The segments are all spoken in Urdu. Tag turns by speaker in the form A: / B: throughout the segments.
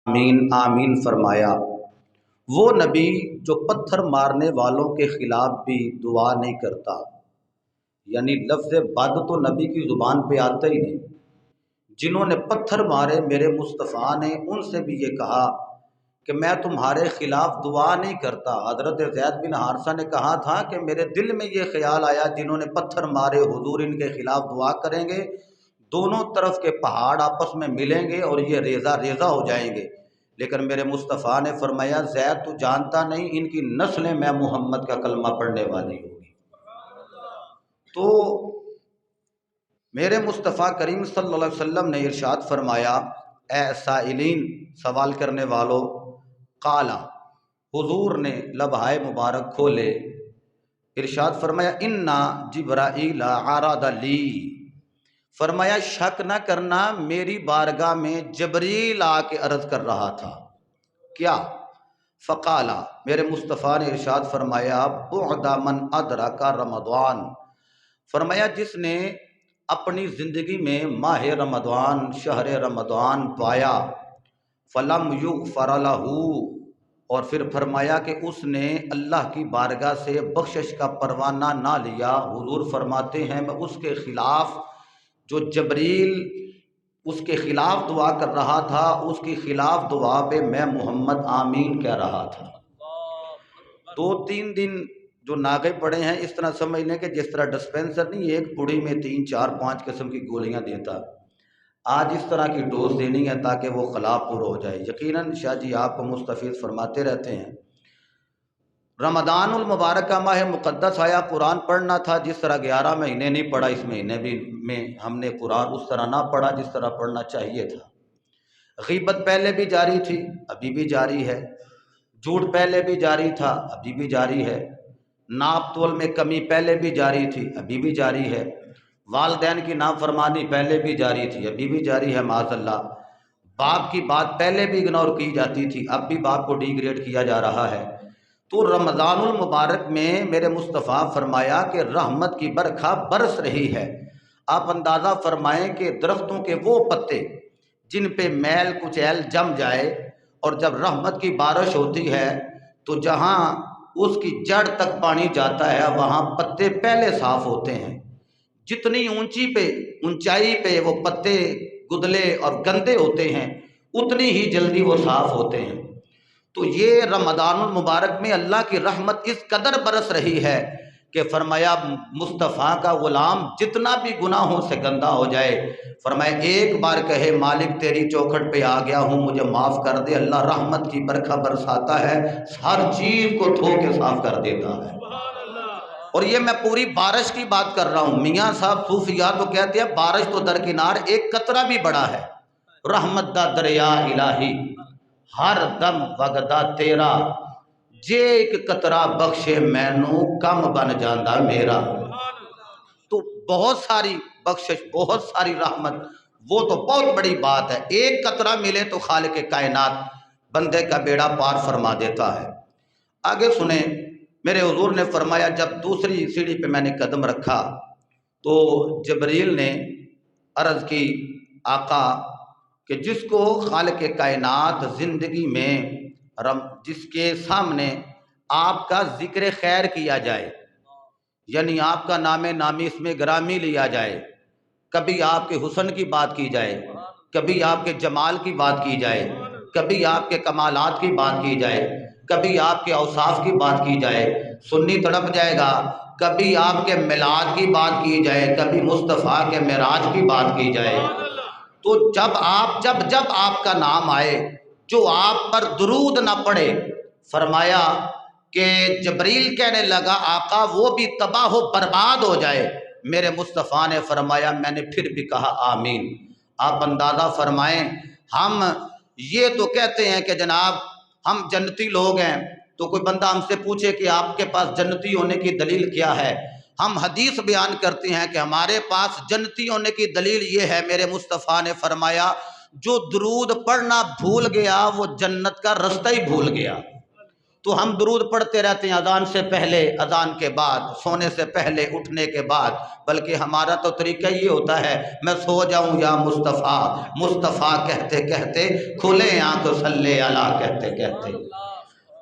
A: آمین آمین فرمایا۔ وہ نبی جو پتھر مارنے والوں کے خلاف بھی دعا نہیں کرتا، یعنی لفظ بد تو نبی کی زبان پہ آتا ہی نہیں۔ جنہوں نے پتھر مارے میرے مصطفیٰ نے ان سے بھی یہ کہا کہ میں تمہارے خلاف دعا نہیں کرتا۔ حضرت زید بن حارثہ نے کہا تھا کہ میرے دل میں یہ خیال آیا جنہوں نے پتھر مارے حضور ان کے خلاف دعا کریں گے، دونوں طرف کے پہاڑ آپس میں ملیں گے اور یہ ریزہ ریزہ ہو جائیں گے۔ لیکن میرے مصطفیٰ نے فرمایا زید تو جانتا نہیں ان کی نسلیں میں محمد کا کلمہ پڑھنے والی ہوگی۔ تو میرے مصطفیٰ کریم صلی اللہ علیہ وسلم نے ارشاد فرمایا، اے سائلین سوال کرنے والو، قالا حضور نے لبہائے مبارک کھولے، ارشاد فرمایا انا جبرائیل عرض لی، فرمایا شک نہ کرنا میری بارگاہ میں جبریل آ کے عرض کر رہا تھا۔ کیا؟ فقالا میرے مصطفیٰ نے ارشاد فرمایا بعد من ادرک رمضان، فرمایا جس نے اپنی زندگی میں ماہ رمضان شہر رمضان پایا، فلم یغفر لہ، اور پھر فرمایا کہ اس نے اللہ کی بارگاہ سے بخشش کا پروانہ نہ لیا۔ حضور فرماتے ہیں میں اس کے خلاف جو جبریل اس کے خلاف دعا کر رہا تھا، اس کی خلاف دعا پہ میں محمد آمین کہہ رہا تھا۔ 2-3 دن جو ناگے پڑے ہیں اس طرح سمجھ لیں کہ جس طرح ڈسپینسر نہیں ایک پوڑی میں 3 4 5 قسم کی گولیاں دیتا، آج اس طرح کی ڈوز دینی ہے تاکہ وہ خلا پر ہو جائے۔ یقیناً شاہ جی آپ کو مستفیض فرماتے رہتے ہیں۔ رمضان المبارک کا ماہ مقدس آیا، قرآن پڑھنا تھا، جس طرح 11 مہینے نہیں پڑھا، اس مہینے بھی میں ہم نے قرآن اس طرح نہ پڑھا جس طرح پڑھنا چاہیے تھا۔ غیبت پہلے بھی جاری تھی، ابھی بھی جاری ہے۔ جھوٹ پہلے بھی جاری تھا، ابھی بھی جاری ہے۔ ناپ تول میں کمی پہلے بھی جاری تھی، ابھی بھی جاری ہے۔ والدین کی نافرمانی پہلے بھی جاری تھی، ابھی بھی جاری ہے معاذ اللہ۔ باپ کی بات پہلے بھی اگنور کی جاتی تھی، اب بھی باپ کو ڈی گریڈ کیا جا رہا ہے۔ تو رمضان المبارک میں میرے مصطفیٰ فرمایا کہ رحمت کی برکھا برس رہی ہے۔ آپ اندازہ فرمائیں کہ درختوں کے وہ پتے جن پہ میل کچیل جم جائے، اور جب رحمت کی بارش ہوتی ہے تو جہاں اس کی جڑ تک پانی جاتا ہے وہاں پتے پہلے صاف ہوتے ہیں۔ جتنی اونچائی پہ وہ پتے گدلے اور گندے ہوتے ہیں اتنی ہی جلدی وہ صاف ہوتے ہیں۔ تو یہ رمضان المبارک میں اللہ کی رحمت اس قدر برس رہی ہے کہ فرمایا مصطفیٰ کا غلام جتنا بھی گناہوں سے گندا ہو جائے، فرمایا ایک بار کہے مالک تیری چوکھٹ پہ آ گیا ہوں مجھے معاف کر دے، اللہ رحمت کی برکھا برساتا ہے، ہر چیز کو دھو کے صاف کر دیتا ہے۔ اور یہ میں پوری بارش کی بات کر رہا ہوں۔ میاں صاحب صوفیاء تو کہتے ہیں بارش تو درکنار، ایک قطرہ بھی بڑا ہے۔ رحمت دا دریا الہی ہر دم وگدا تیرا، جے ایک قطرہ بخشے مینوں کم بن جاندا میرا۔ تو بہت ساری بخشش، بہت ساری رحمت، وہ تو بہت بڑی بات ہے۔ ایک قطرہ ملے تو خالق کائنات بندے کا بیڑا پار فرما دیتا ہے۔ آگے سنیں، میرے حضور نے فرمایا جب دوسری سیڑھی پہ میں نے قدم رکھا تو جبریل نے عرض کی آقا کہ جس کو خالق کائنات زندگی میں جس کے سامنے آپ کا ذکر خیر کیا جائے، یعنی آپ کا نام نامی اس میں گرامی لیا جائے، کبھی آپ کے حسن کی بات کی جائے، کبھی آپ کے جمال کی بات کی جائے، کبھی آپ کے کمالات کی بات کی جائے، کبھی آپ کے اوصاف کی بات کی جائے، سنی تڑپ جائے گا۔ کبھی آپ کے میلاد کی بات کی جائے، کبھی مصطفیٰ کے معراج کی بات کی جائے، تو جب آپ کا نام آئے جو آپ پر درود نہ پڑے، فرمایا کہ جبریل کہنے لگا آقا وہ بھی تباہ و برباد ہو جائے۔ میرے مصطفیٰ نے فرمایا میں نے پھر بھی کہا آمین۔ آپ اندازہ فرمائیں، ہم یہ تو کہتے ہیں کہ جناب ہم جنتی لوگ ہیں، تو کوئی بندہ ہم سے پوچھے کہ آپ کے پاس جنتی ہونے کی دلیل کیا ہے، ہم حدیث بیان کرتے ہیں کہ ہمارے پاس جنتی ہونے کی دلیل یہ ہے، میرے مصطفیٰ نے فرمایا جو درود پڑھنا بھول گیا وہ جنت کا رستہ ہی بھول گیا۔ تو ہم درود پڑھتے رہتے ہیں اذان سے پہلے، اذان کے بعد، سونے سے پہلے، اٹھنے کے بعد، بلکہ ہمارا تو طریقہ یہ ہوتا ہے میں سو جاؤں یا مصطفیٰ مصطفیٰ کہتے کہتے، کھلے آنکھ صلی اللہ کہتے کہتے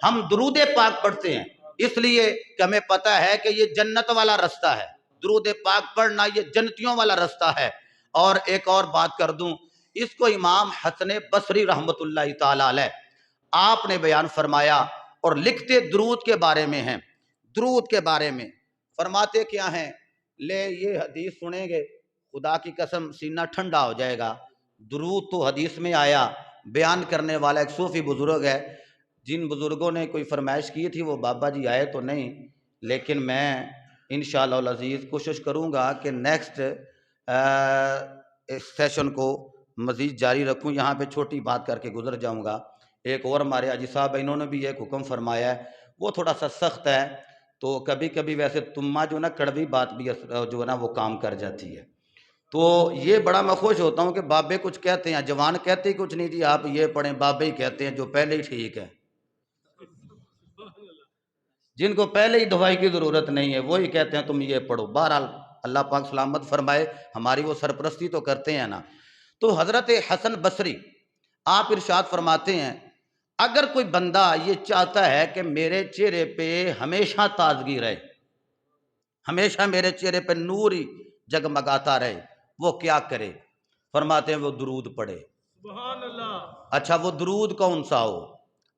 A: ہم درود پاک پڑھتے ہیں، اس لیے کہ ہمیں پتہ ہے کہ یہ جنت والا رستہ ہے، درود پاک پڑھنا یہ جنتیوں والا رستہ ہے۔ اور ایک اور بات کر دوں، اس کو امام حسن بصری رحمۃ اللہ تعالی علیہ آپ نے بیان فرمایا اور لکھتے درود کے بارے میں ہیں، درود کے بارے میں فرماتے کیا ہیں، لے یہ حدیث سنیں گے خدا کی قسم سینہ ٹھنڈا ہو جائے گا۔ درود تو حدیث میں آیا، بیان کرنے والا ایک صوفی بزرگ ہے، جن بزرگوں نے کوئی فرمائش کی تھی وہ بابا جی آئے تو نہیں، لیکن میں انشاءاللہ العزیز کوشش کروں گا کہ نیکسٹ سیشن کو مزید جاری رکھوں، یہاں پہ چھوٹی بات کر کے گزر جاؤں گا۔ ایک اور ہمارے حاجی صاحب انہوں نے بھی ایک حکم فرمایا ہے، وہ تھوڑا سا سخت ہے، تو کبھی کبھی ویسے تمہ جو نا کڑوی بات بھی جو ہے نا وہ کام کر جاتی ہے، تو یہ بڑا میں خوش ہوتا ہوں کہ بابے کچھ کہتے ہیں، جوان کہتے ہی کچھ نہیں جی آپ یہ پڑھیں، بابے ہی کہتے ہیں جو پہلے ہی ٹھیک ہے، جن کو پہلے ہی دوائی کی ضرورت نہیں ہے وہی کہتے ہیں تم یہ پڑھو۔ بہرحال اللہ پاک سلامت فرمائے، ہماری وہ سرپرستی تو کرتے ہیں نا۔ تو حضرت حسن بصری آپ ارشاد فرماتے ہیں اگر کوئی بندہ یہ چاہتا ہے کہ میرے چہرے پہ ہمیشہ تازگی رہے، ہمیشہ میرے چہرے پہ نور ہی جگمگاتا رہے، وہ کیا کرے؟ فرماتے ہیں وہ درود پڑھے۔ سبحان اللہ۔ اچھا وہ درود کون سا ہو؟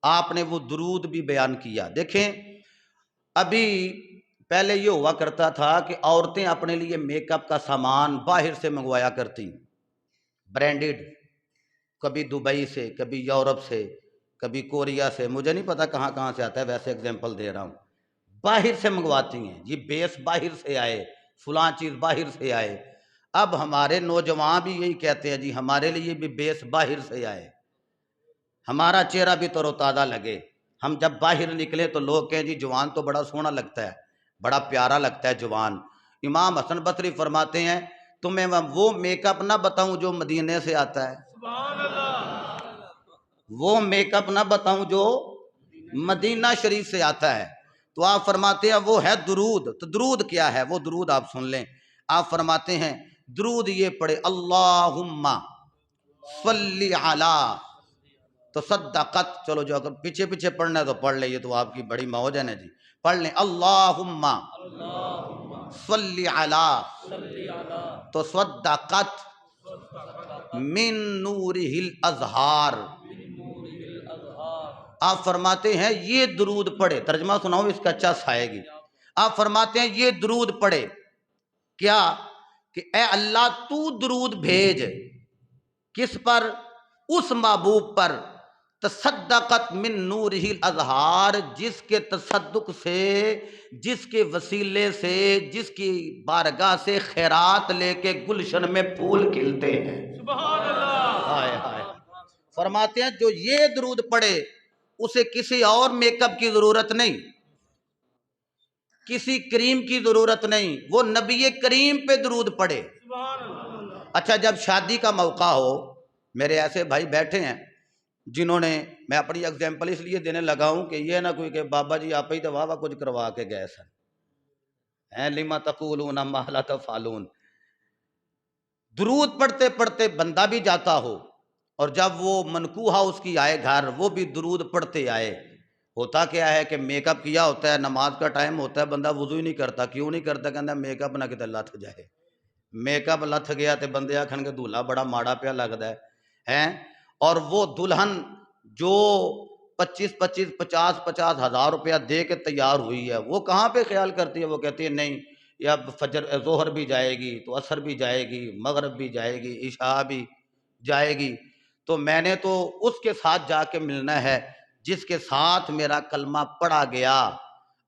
A: آپ نے وہ درود بھی بیان کیا۔ دیکھیں ابھی پہلے یہ ہوا کرتا تھا کہ عورتیں اپنے لیے میک اپ کا سامان باہر سے منگوایا کرتی، برانڈڈ، کبھی دبئی سے، کبھی یورپ سے، کبھی کوریا سے، مجھے نہیں پتا کہاں کہاں سے آتا ہے، ویسے اگزامپل دے رہا ہوں، باہر سے منگواتی ہیں جی، بیس باہر سے آئے، فلاں چیز باہر سے آئے۔ اب ہمارے نوجوان بھی یہی کہتے ہیں جی ہمارے لیے بھی بیس باہر سے آئے، ہمارا چہرہ بھی تر و تازہ لگے، ہم جب باہر نکلے تو لوگ کہیں جی جوان تو بڑا سونا لگتا ہے، بڑا پیارا لگتا ہے جوان۔ امام حسن بصری فرماتے ہیں تمہیں وہ میک اپ نہ بتاؤں جو مدینے سے آتا ہے، سبحان اللہ، وہ میک اپ نہ بتاؤں جو مدینہ شریف سے آتا ہے، تو آپ فرماتے ہیں وہ ہے درود۔ تو درود کیا ہے؟ وہ درود آپ سن لیں۔ آپ فرماتے ہیں درود یہ پڑھے اللہم صلی علی تصدقت، چلو جو اگر پیچھے پیچھے پڑھنا ہے تو پڑھ لیں، یہ تو آپ کی بڑی موج ہے نا جی، پڑھ لیں اللہم صلی علی تصدقت من نورہ الازہار۔ آپ فرماتے ہیں یہ درود پڑھے، ترجمہ سناؤ اس کا اچھا سائے گی۔ آپ فرماتے ہیں یہ درود پڑھے کیا کہ اے اللہ تو درود بھیج کس پر؟ اس محبوب پر تصدقت من نورہ الازہار، جس کے تصدق سے، جس کے وسیلے سے، جس کی بارگاہ سے خیرات لے کے گلشن میں پھول کھلتے ہیں، سبحان اللہ، ہائے ہائے۔ فرماتے ہیں جو یہ درود پڑھے اسے کسی اور میک اپ کی ضرورت نہیں، کسی کریم کی ضرورت نہیں، وہ نبی کریم پہ درود پڑھے۔ اچھا جب شادی کا موقع ہو، میرے ایسے بھائی بیٹھے ہیں جنہوں نے، میں اپنی اگزامپل اس لیے دینے لگا ہوں کہ یہ نہ کوئی کہ بابا جی آپ ہی تو واہ کچھ کروا کے گئے سن، لما تقولون ما لا تفعلون۔ درود پڑھتے پڑھتے بندہ بھی جاتا ہو اور جب وہ منکوحہ اس کی آئے گھر وہ بھی درود پڑھتے آئے۔ ہوتا کیا ہے کہ میک اپ کیا ہوتا ہے، نماز کا ٹائم ہوتا ہے، بندہ وضو ہی نہیں کرتا، کیوں نہیں کرتا؟ کہتا میک اپ نہ کتے لتھ جائے، میک اپ لتھ گیا تے بندے آکھن کے دولہا بڑا ماڑا پیا لگتا ہے، اور وہ دلہن جو 50 ہزار روپیہ دے کے تیار ہوئی ہے وہ کہاں پہ خیال کرتی ہے؟ وہ کہتی ہے نہیں یا فجر ظہر بھی جائے گی تو عصر بھی جائے گی، مغرب بھی جائے گی، عشاء بھی جائے گی، تو میں نے تو اس کے ساتھ جا کے ملنا ہے جس کے ساتھ میرا کلمہ پڑھا گیا۔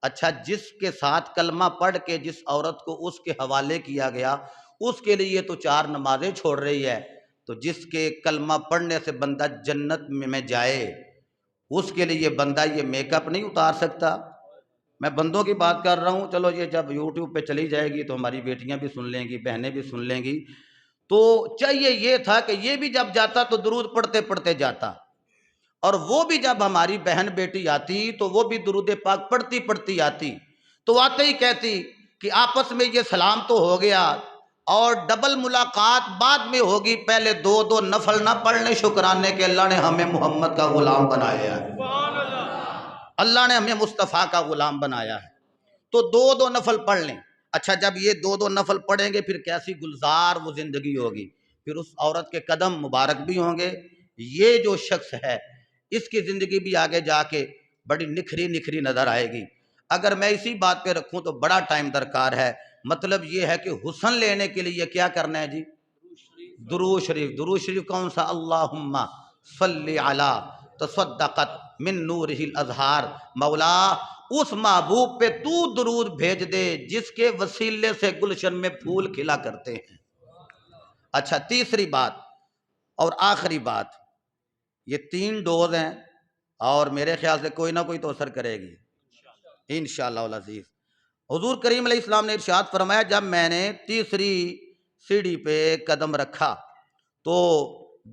A: اچھا جس کے ساتھ کلمہ پڑھ کے جس عورت کو اس کے حوالے کیا گیا اس کے لیے تو 4 نمازیں چھوڑ رہی ہے، تو جس کے کلمہ پڑھنے سے بندہ جنت میں جائے اس کے لیے بندہ یہ میک اپ نہیں اتار سکتا۔ میں بندوں کی بات کر رہا ہوں، چلو یہ جب یوٹیوب پہ چلی جائے گی تو ہماری بیٹیاں بھی سن لیں گی، بہنیں بھی سن لیں گی، تو چاہیے یہ تھا کہ یہ بھی جب جاتا تو درود پڑھتے پڑھتے جاتا، اور وہ بھی جب ہماری بہن بیٹی آتی تو وہ بھی درود پاک پڑھتی پڑھتی آتی تو آتے ہی کہتی کہ آپس میں یہ سلام تو ہو گیا اور ڈبل ملاقات بعد میں ہوگی، پہلے دو دو نفل نہ پڑھنے شکرانے کے اللہ نے ہمیں محمد کا غلام بنایا ہے، اللہ نے ہمیں مصطفیٰ کا غلام بنایا ہے، تو دو دو نفل پڑھ لیں۔ اچھا جب یہ دو دو نفل پڑھیں گے پھر کیسی گلزار وہ زندگی ہوگی، پھر اس عورت کے قدم مبارک بھی ہوں گے، یہ جو شخص ہے اس کی زندگی بھی آگے جا کے بڑی نکھری نکھری نظر آئے گی۔ اگر میں اسی بات پہ رکھوں تو بڑا ٹائم درکار ہے، مطلب یہ ہے کہ حسن لینے کے لیے کیا کرنا ہے جی؟ درود شریف۔ درود شریف کون سا؟ اللہم صلی علی تصدقت من نورہ الازہار، مولا اس محبوب پہ تو درود بھیج دے جس کے وسیلے سے گلشن میں پھول کھلا کرتے ہیں۔ اچھا تیسری بات اور آخری بات، یہ 3 ڈوز ہیں اور میرے خیال سے کوئی نہ کوئی تو اثر کرے گی انشاءاللہ العزیز۔ حضور کریم علیہ السلام نے ارشاد فرمایا جب میں نے تیسری سیڑھی پہ قدم رکھا تو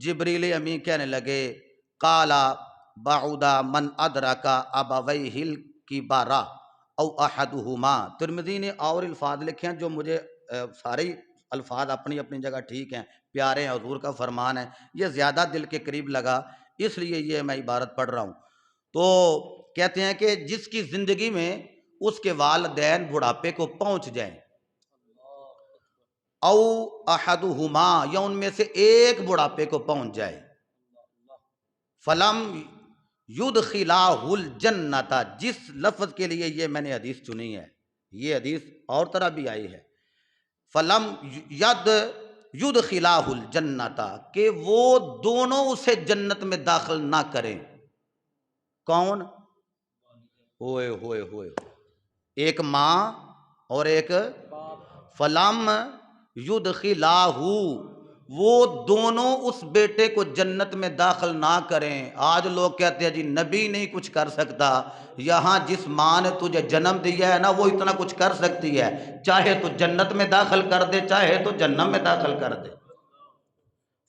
A: جبریل امین کہنے لگے قالا بعودا من ادرکا ابویہ الکبرا او احدہما۔ ترمذی نے اور الفاظ لکھے ہیں جو مجھے سارے الفاظ اپنی اپنی جگہ ٹھیک ہیں، پیارے ہیں، حضور کا فرمان ہے، یہ زیادہ دل کے قریب لگا اس لیے یہ میں عبارت پڑھ رہا ہوں۔ تو کہتے ہیں کہ جس کی زندگی میں اس کے والدین بڑھاپے کو پہنچ جائیں، او احدہما یا ان میں سے ایک بڑھاپے کو پہنچ جائے، فلم یدخلاہ الجنت، جس لفظ کے لیے یہ میں نے حدیث چنی ہے، یہ حدیث اور طرح بھی آئی ہے، فلم یدخلاہ الجنت، کہ وہ دونوں اسے جنت میں داخل نہ کریں۔ کون؟ ہوئے ہوئے ہوئے، ایک ماں اور ایک فلم یدخلاہ، وہ دونوں اس بیٹے کو جنت میں داخل نہ کریں۔ آج لوگ کہتے ہیں جی نبی نہیں کچھ کر سکتا، یہاں جس ماں نے تجھے جنم دیا ہے نا وہ اتنا کچھ کر سکتی ہے، چاہے تو جنت میں داخل کر دے چاہے تو جہنم میں داخل کر دے۔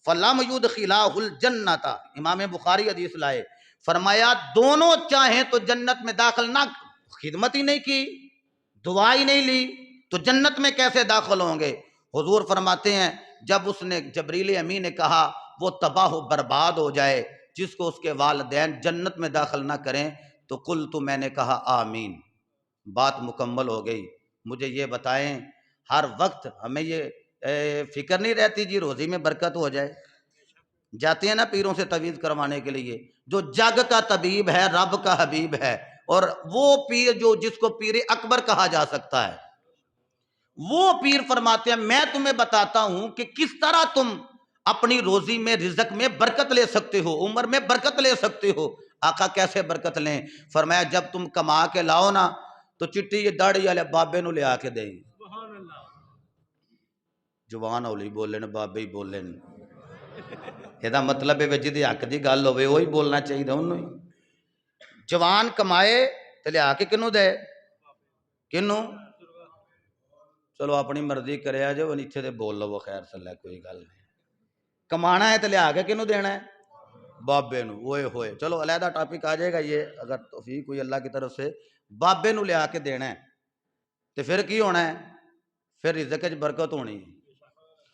A: فَلَمْ يُدْخِلَاهُ الْجَنَّةَ، امام بخاری حدیث لائے، فرمایا دونوں چاہیں تو جنت میں داخل نہ، خدمت ہی نہیں کی، دعا ہی نہیں لی تو جنت میں کیسے داخل ہوں گے؟ حضور فرماتے ہیں جب اس نے جبریل امین نے کہا وہ تباہ و برباد ہو جائے جس کو اس کے والدین جنت میں داخل نہ کریں، تو قلت، میں نے کہا آمین۔ بات مکمل ہو گئی۔ مجھے یہ بتائیں ہر وقت ہمیں یہ فکر نہیں رہتی جی روزی میں برکت ہو جائے؟ جاتے ہیں نا پیروں سے تعویذ کروانے کے لیے، جو جگ کا طبیب ہے رب کا حبیب ہے، اور وہ پیر جو جس کو پیر اکبر کہا جا سکتا ہے، وہ پیر فرماتے ہیں میں تمہیں بتاتا ہوں کہ کس طرح تم اپنی روزی میں رزق میں برکت لے سکتے ہو، عمر میں برکت لے سکتے ہو۔ آقا کیسے برکت لیں؟ فرمایا جب تم کما کے لاؤ نا تو چٹی یہ داڑھی والے بابے نو لے آ کے دیں، جوان اولی بولے نے بابے ہی بولے نے، یہ مطلب ہے جی حق دی گل ہوئے وہی بولنا چاہیے انہوں ہی۔ جوان کمائے تو لیا کے کنوں دے، کنوں؟ چلو اپنی مرضی کرے آ جو نیچے دے بول لو، خیر صلی کوئی گل نہیں۔ کمانا ہے تو لیا کے کنوں دینا ہے؟ بابے نو۔ ہوئے ہوئے، چلو علیحدہ ٹاپک آ جائے گا یہ اگر توفیق ہوئی اللہ کی طرف سے، بابے نو لیا کے دینا ہے تو پھر کی ہونا ہے؟ پھر رزق وچ برکت ہونی ہے۔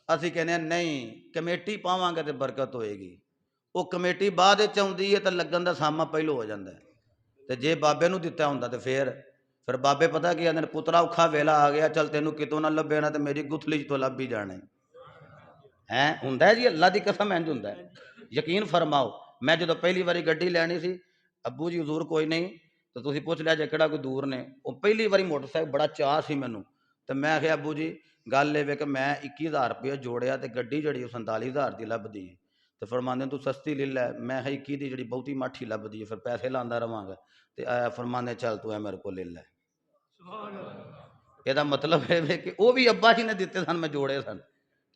A: اسی کہنے ہیں نہیں کمیٹی پاواں گے تو برکت ہوئے گی، وہ کمیٹی بعد وچ آؤندی ہے تو لگن دا ساما پہلو ہو جاتا ہے، تو جے بابے نو دتا ہوندا تو پھر بابے پتہ کیا آندے پترا اوکھا ویلا آ گیا چل تینوں کتوں نہ لبے نا تو میری گتھلی تو لب ہی جانے ہیں، ہوندا ہے جی اللہ دی قسم انج ہوندا ہے۔ یقین فرماؤ میں جدو پہلی باری گڈی لینی سی، ابو جی حضور کوئی نہیں تو تسی پوچھ لیا جے کہڑا کوئی دور نے، وہ پہلی باری موٹر سائیکل بڑا چاہ سی مینوں، تو میں کہیا ابو جی گل یہ کہ میں 21,000 روپیہ جوڑیا تو گڈی جڑی 47,000 دی لبدی ہے، تو فرماندے تو سستی لے لے، میں 21 دی جڑی بہتی ماٹھی لبدی ہے پھر پیسے لاندا رہواں گا، تو فرماندے چل تو میرے کو لے لے۔ یہ مطلب ہے کہ وہ بھی ابا جی نے دیتے سن، میں جوڑے سن،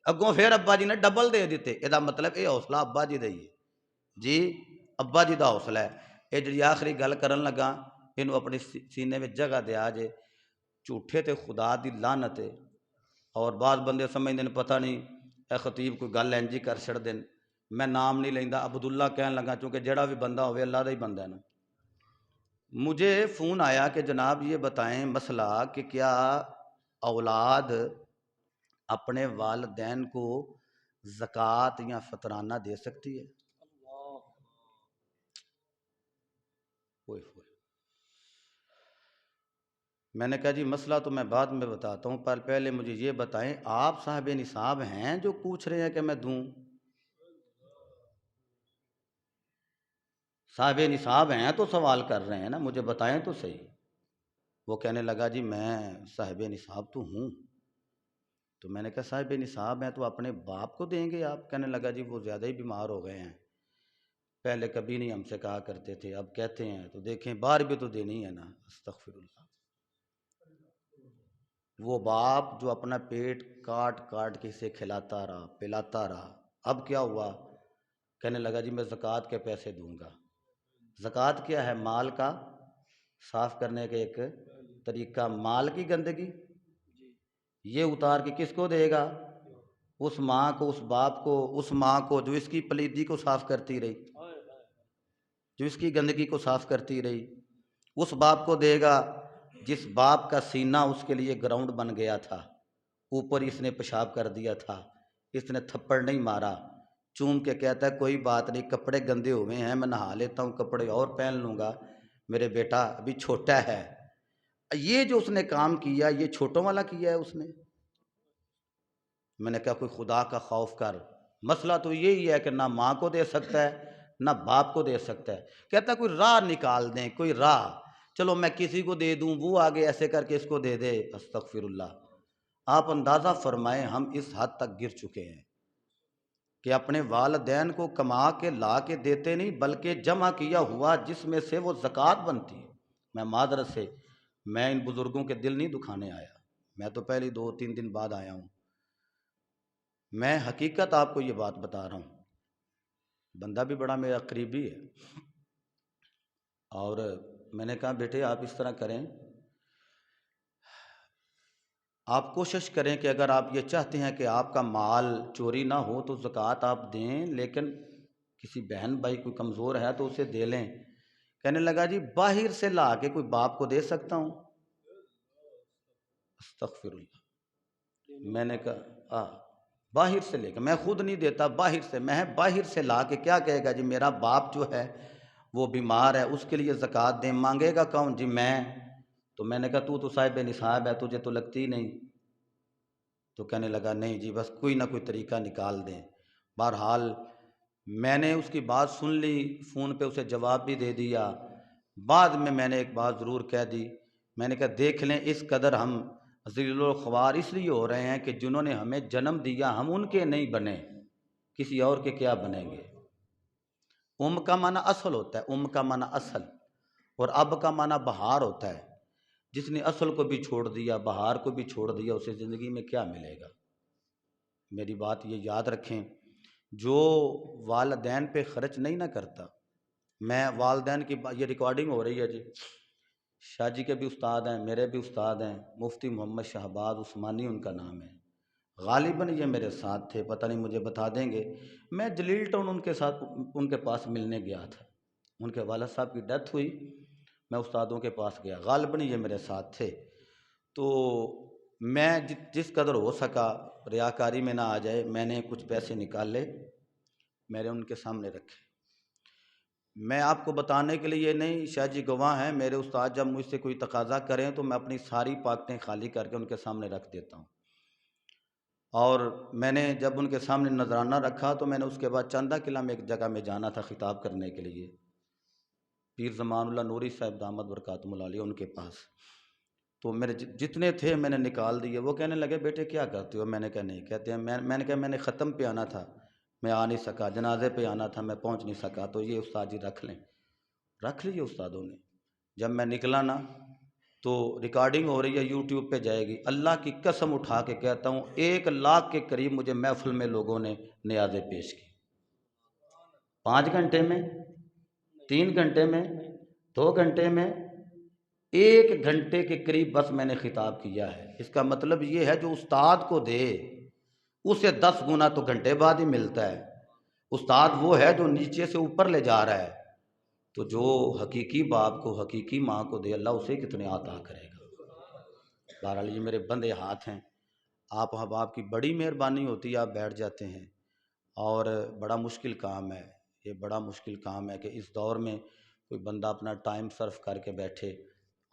A: اگوں پھر ابا جی نے ڈبل دے دیتے، یہ مطلب یہ حوصلہ ابا جی دئیے جی، ابا جی دا حوصلہ ہے۔ یہ جی آخری گل کرن لگا یہ اپنی سینے میں جگہ دیا جے، جھوٹے تے خدا دی لعنت ہے، اور بعض بندے سمجھتے ہیں پتہ نہیں اے خطیب کوئی گل انجی کر چھڑ دین، میں نام نہیں لیندا، عبداللہ کہن لگا، چونکہ جڑا بھی بندہ ہوئے اللہ دا ہی بندہ ہے نا۔ مجھے فون آیا کہ جناب یہ بتائیں مسئلہ کہ کیا اولاد اپنے والدین کو زکوٰۃ یا فطرانہ دے سکتی ہے؟ ہوئے ہوئے میں نے کہا جی مسئلہ تو میں بعد میں بتاتا ہوں، پر پہلے مجھے یہ بتائیں آپ صاحب نصاب ہیں جو پوچھ رہے ہیں کہ میں دوں؟ صاحب نصاب ہیں تو سوال کر رہے ہیں نا، مجھے بتائیں تو صحیح۔ وہ کہنے لگا جی میں صاحب نصاب تو ہوں۔ تو میں نے کہا صاحب نصاب ہیں تو اپنے باپ کو دیں گے آپ؟ کہنے لگا جی وہ زیادہ ہی بیمار ہو گئے ہیں، پہلے کبھی نہیں ہم سے کہا کرتے تھے، اب کہتے ہیں، تو دیکھیں بار بھی تو دینی ہے نا۔ استغفر اللہ۔ وہ باپ جو اپنا پیٹ کاٹ کاٹ کے اسے کھلاتا رہا پلاتا رہا، اب کیا ہوا؟ کہنے لگا جی میں زکوٰۃ کے پیسے دوں گا۔ زکوٰۃ کیا ہے؟ مال کا صاف کرنے کا ایک طریقہ، مال کی گندگی یہ اتار کے کس کو دے گا؟ اس ماں کو، اس باپ کو، اس ماں کو جو اس کی پلیدی کو صاف کرتی رہی، جو اس کی گندگی کو صاف کرتی رہی۔ اس باپ کو دے گا جس باپ کا سینہ اس کے لیے گراؤنڈ بن گیا تھا، اوپر اس نے پیشاب کر دیا تھا، اس نے تھپڑ نہیں مارا، چوم کے کہتا ہے کوئی بات نہیں، کپڑے گندے ہوئے ہیں میں نہا لیتا ہوں، کپڑے اور پہن لوں گا، میرے بیٹا ابھی چھوٹا ہے۔ یہ جو اس نے کام کیا یہ چھوٹوں والا کیا ہے اس نے۔ میں نے کہا کوئی خدا کا خوف کر، مسئلہ تو یہی ہے کہ نہ ماں کو دے سکتا ہے نہ باپ کو دے سکتا ہے۔ کہتا ہے کوئی راہ نکال دیں، کوئی راہ، چلو میں کسی کو دے دوں، وہ آگے ایسے کر کے اس کو دے دے۔ استغفر اللہ۔ آپ اندازہ فرمائیں ہم اس حد تک گر چکے ہیں کہ اپنے والدین کو کما کے لا کے دیتے نہیں، بلکہ جمع کیا ہوا جس میں سے وہ زکوٰۃ بنتی ہے۔ میں معذرت سے میں ان بزرگوں کے دل نہیں دکھانے آیا، میں تو پہلے 2-3 دن بعد آیا ہوں، میں حقیقت آپ کو یہ بات بتا رہا ہوں۔ بندہ بھی بڑا میرا قریبی ہے، اور میں نے کہا بیٹے آپ اس طرح کریں، آپ کوشش کریں کہ اگر آپ یہ چاہتے ہیں کہ آپ کا مال چوری نہ ہو تو زکوٰۃ آپ دیں، لیکن کسی بہن بھائی کوئی کمزور ہے تو اسے دے لیں۔ کہنے لگا جی باہر سے لا کے کوئی باپ کو دے سکتا ہوں؟ استغفر اللہ۔ میں نے کہا باہر سے لے کے، میں خود نہیں دیتا، باہر سے، میں باہر سے لا کے کیا کہے گا جی میرا باپ جو ہے وہ بیمار ہے اس کے لیے زکوٰۃ دیں، مانگے گا کون؟ جی میں۔ تو میں نے کہا تو صاحب نصاب ہے، تجھے تو لگتی نہیں۔ تو کہنے لگا نہیں جی بس کوئی نہ کوئی طریقہ نکال دیں۔ بہرحال میں نے اس کی بات سن لی، فون پہ اسے جواب بھی دے دیا۔ بعد میں نے ایک بات ضرور کہہ دی، میں نے کہا دیکھ لیں اس قدر ہم ذلیل الخوار اس لیے ہو رہے ہیں کہ جنہوں نے ہمیں جنم دیا ہم ان کے نہیں بنے، کسی اور کے کیا بنیں گے۔ ام کا معنی اصل ہوتا ہے، ام کا معنی اصل، اور اب کا معنی بہار ہوتا ہے۔ جس نے اصل کو بھی چھوڑ دیا، بہار کو بھی چھوڑ دیا، اسے زندگی میں کیا ملے گا؟ میری بات یہ یاد رکھیں، جو والدین پہ خرچ نہیں نہ کرتا، میں والدین کی یہ ریکارڈنگ ہو رہی ہے جی، شاہ جی کے بھی استاد ہیں، میرے بھی استاد ہیں، مفتی محمد شہباز عثمانی ان کا نام ہے، غالباً یہ میرے ساتھ تھے، پتہ نہیں مجھے بتا دیں گے۔ میں جلیل ٹاؤن ان کے پاس ملنے گیا تھا، ان کے والد صاحب کی ڈیتھ ہوئی، میں استادوں کے پاس گیا، غالباً یہ میرے ساتھ تھے۔ تو میں جس قدر ہو سکا ریاکاری میں نہ آ جائے، میں نے کچھ پیسے نکال لے، میں نے ان کے سامنے رکھے۔ میں آپ کو بتانے کے لیے نہیں، شاہ جی گواہ ہیں، میرے استاد جب مجھ سے کوئی تقاضا کریں تو میں اپنی ساری پاکٹیں خالی کر کے ان کے سامنے رکھ دیتا ہوں۔ اور میں نے جب ان کے سامنے نذرانہ رکھا تو میں نے اس کے بعد چندہ قلعہ میں ایک جگہ میں جانا تھا خطاب کرنے کے لیے، پیر زمان اللہ نوری صاحب دامت برکاتہم العالیہ ان کے پاس۔ تو میرے جتنے تھے میں نے نکال دیے۔ وہ کہنے لگے بیٹے کیا کرتے ہو؟ میں نے کہا نہیں، کہتے ہیں میں نے کہا میں نے ختم پہ آنا تھا، میں آ نہیں سکا، جنازے پہ آنا تھا، میں پہنچ نہیں سکا، تو یہ استاد جی رکھ لیں۔ رکھ لیے استادوں نے۔ جب میں نکلا نا تو ریکارڈنگ ہو رہی ہے، یوٹیوب پہ جائے گی، اللہ کی قسم اٹھا کے کہتا ہوں 1 لاکھ کے قریب مجھے محفل میں لوگوں نے نیازیں پیش کی، 5 گھنٹے میں، 3 گھنٹے میں، 2 گھنٹے میں، 1 گھنٹے کے قریب بس میں نے خطاب کیا ہے۔ اس کا مطلب یہ ہے جو استاد کو دے اسے 10 گنا تو گھنٹے بعد ہی ملتا ہے، استاد وہ ہے جو نیچے سے اوپر لے جا رہا ہے، تو جو حقیقی باپ کو حقیقی ماں کو دے اللہ اسے کتنے عطا کرے گا۔ بہرحال یہ میرے بندے ہاتھ ہیں، آپ احباب کی بڑی مہربانی ہوتی ہے، آپ بیٹھ جاتے ہیں، اور بڑا مشکل کام ہے، یہ بڑا مشکل کام ہے کہ اس دور میں کوئی بندہ اپنا ٹائم صرف کر کے بیٹھے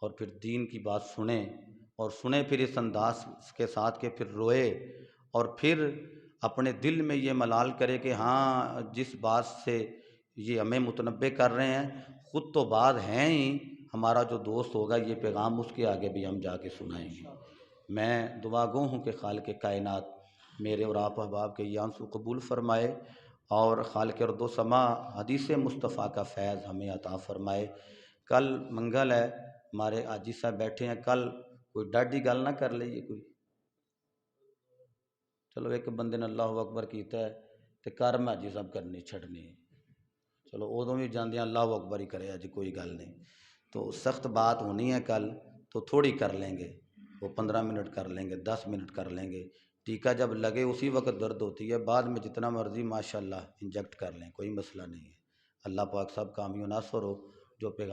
A: اور پھر دین کی بات سنیں، اور سنیں پھر اس انداز کے ساتھ کہ پھر روئے، اور پھر اپنے دل میں یہ ملال کرے کہ ہاں جس بات سے یہ ہمیں متنبع کر رہے ہیں خود تو بات ہیں ہی، ہمارا جو دوست ہوگا یہ پیغام اس کے آگے بھی ہم جا کے سنائیں گے۔ میں دعا گو ہوں کہ خالق کائنات میرے اور آپ احباب کے یہ آنسو قبول فرمائے، اور خالق ارض و سما حدیث مصطفیٰ کا فیض ہمیں عطا فرمائے۔ کل منگل ہے، ہمارے حاجی صاحب بیٹھے ہیں، کل کوئی ڈاڈی گل نہ کر لئیے کوئی، چلو ایک بندے نے اللہ اکبر کیتا ہے تو کر میں حاجی صاحب کرنی چھڑنی، چلو ادوں بھی جاندیاں اللہ اکبر ہی کرے، اج کوئی گل نہیں، تو سخت بات ہونی ہے کل، تو تھوڑی کر لیں گے، وہ 15 منٹ کر لیں گے، 10 منٹ کر لیں گے، ٹیکہ جب لگے اسی وقت درد ہوتی ہے، بعد میں جتنا مرضی ماشاءاللہ انجیکٹ کر لیں، کوئی مسئلہ نہیں ہے۔ اللہ پاک سب کامیاب ناصر ہو، جو پیغام